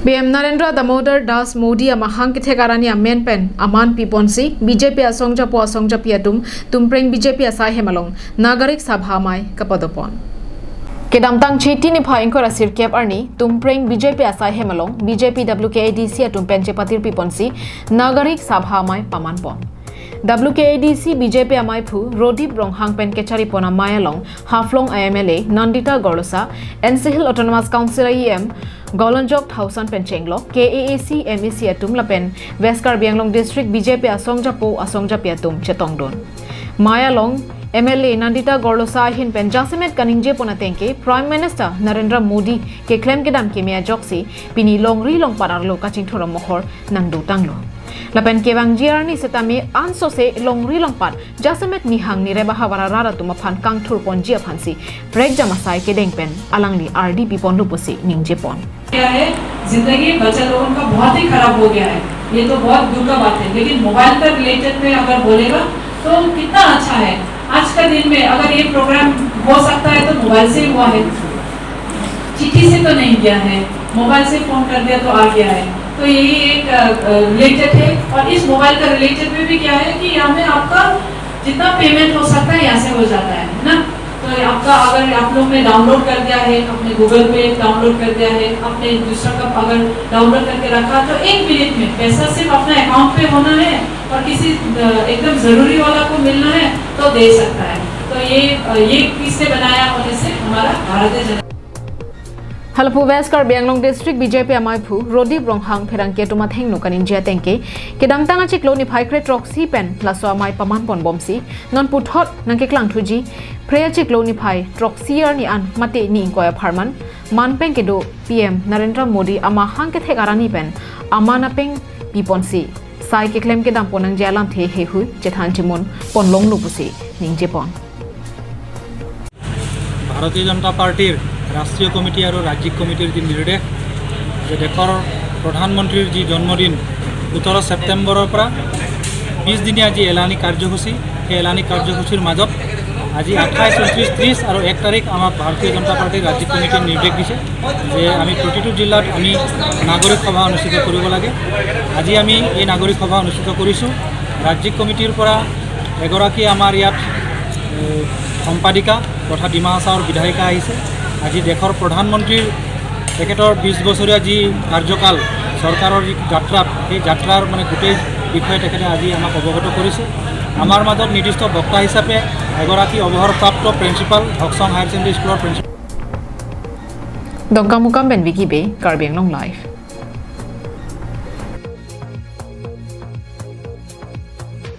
BM Narendra Damodar Das Modi amahang kithekarani amen pen aman piponsi BJP asongja po asongja piatum tumpreng BJP asai hemalong nagarik sabha mai kapadopon Kedamtang chiti ni phaing ko rasir kep arni tumpreng BJP asai hemalong BJP WKADC atum penche patir piponsi nagarik sabha mai pamanpon WKADC BJP amai phu Rodip Ronghang pen kechari pona mayalong Haflong IMLA Nandita Gorlosa NC Hill Autonomous Council IEM Golonjok Thausan Penchenglo KAAC MEC atum lapen West Karbi Anglong District BJP asongja po asongja piatum chetongdon mayalong MLA Nandita Gorlosa hin pen Jasemet Kaningje Ponatenke Prime Minister Narendra Modi ke claim ke dam ke mea joksi pini longri long pararlo kaching thora mohor nangdu tanglo lapen kewang jiarni setami anso se longri long pat Jasemet mihang ni reba hawara rara tuma phan kangthur pon jia phansi break jamasai ke dengpen alangli RDP pondu pusi ningje pon क्या है जिंदगी बच्चा लोगों का बहुत ही खराब हो गया है ये तो बहुत दुख का बात है लेकिन मोबाइल पर रिलेटेड में अगर बोलेगा तो कितना अच्छा है आज का दिन में अगर ये प्रोग्राम हो सकता है तो मोबाइल से हुआ है चिट्ठी से तो नहीं गया है मोबाइल से फोन कर दिया तो आ गया है तो यही एक रिलेटेड है और इस मोबाइल का रिलेटेड में भी क्या है कि यहाँ में आपका जितना पेमेंट हो सकता है यहाँ से हो जाता है ना तो आपका अगर आप लोग ने डाउनलोड कर दिया है अपने गूगल पे डाउनलोड कर दिया है अपने दूसरा का अगर डाउनलोड करके रखा तो 1 मिनट में पैसा सिर्फ अपना अकाउंट पे होना है और किसी एकदम जरूरी वाला को मिलना है तो दे सकता है तो ये किससे बनाया होने से हमारा Bharatiya Janata Halapu West Karbi Anglong District BJP amai phu Rodip Ronghang pherangke tuma thengnu kanin jia tengke kedamtanga chiklo ni phaikre troxy pen plaswa mai paman pon bomsi non puthot nangke klang thuji preya chiklo ni phai troxyer ni an mate ni inkoya pharman manpeng ke do PM Narendra Modi ama hangke thekarani pen amana peng piponsi sai ke claim ke dam ponang jalam the he hu chethan chimon pon long nu pusi ningje pon Bharatiya Janata Party राष्ट्रीय committee और राज्यिक कमिटीर जी निर्देश जे देशर प्रधानमंत्री जी जन्मदिन 17 September 20 दिनिया जी एलानी कार्यसूची एलानी कार्यसूचीर मजत आज 28, 29, 30 और 1 तारीख आम भारतीय जनता पार्टी राज्यिक कमिटीर निर्देश दिसे जे आमी प्रतिटो जिलात आमी नागरिक सभा अनुष्ठित करिब लागे आज आमी ये नागरिक सभा अनुष्ठित करिছোঁ राज्यिक कमिटीर परा एगराकी आमार इयात सम्पादिका तथा डिमा हासावर विधायिका आइছে আজি দেশৰ প্ৰধানমন্ত্ৰীৰ তেখেতৰ 20 বছৰীয়া যি কাৰ্যকাল চৰকাৰৰ যি যাত্ৰা এই যাত্ৰাৰ মানে গোটেই বিষয়ে তেখেতে আজি আমাক অৱগত কৰিছে আমাৰ মাজত নিৰ্দিষ্ট বক্তা হিচাপে এগৰাকী অৱসৰপ্ৰাপ্ত প্ৰিন্সিপাল হকসং হায়াৰ ছেকেণ্ডাৰী স্কুলৰ principal Dongkamukam ben wikibe Karbi Anglong Live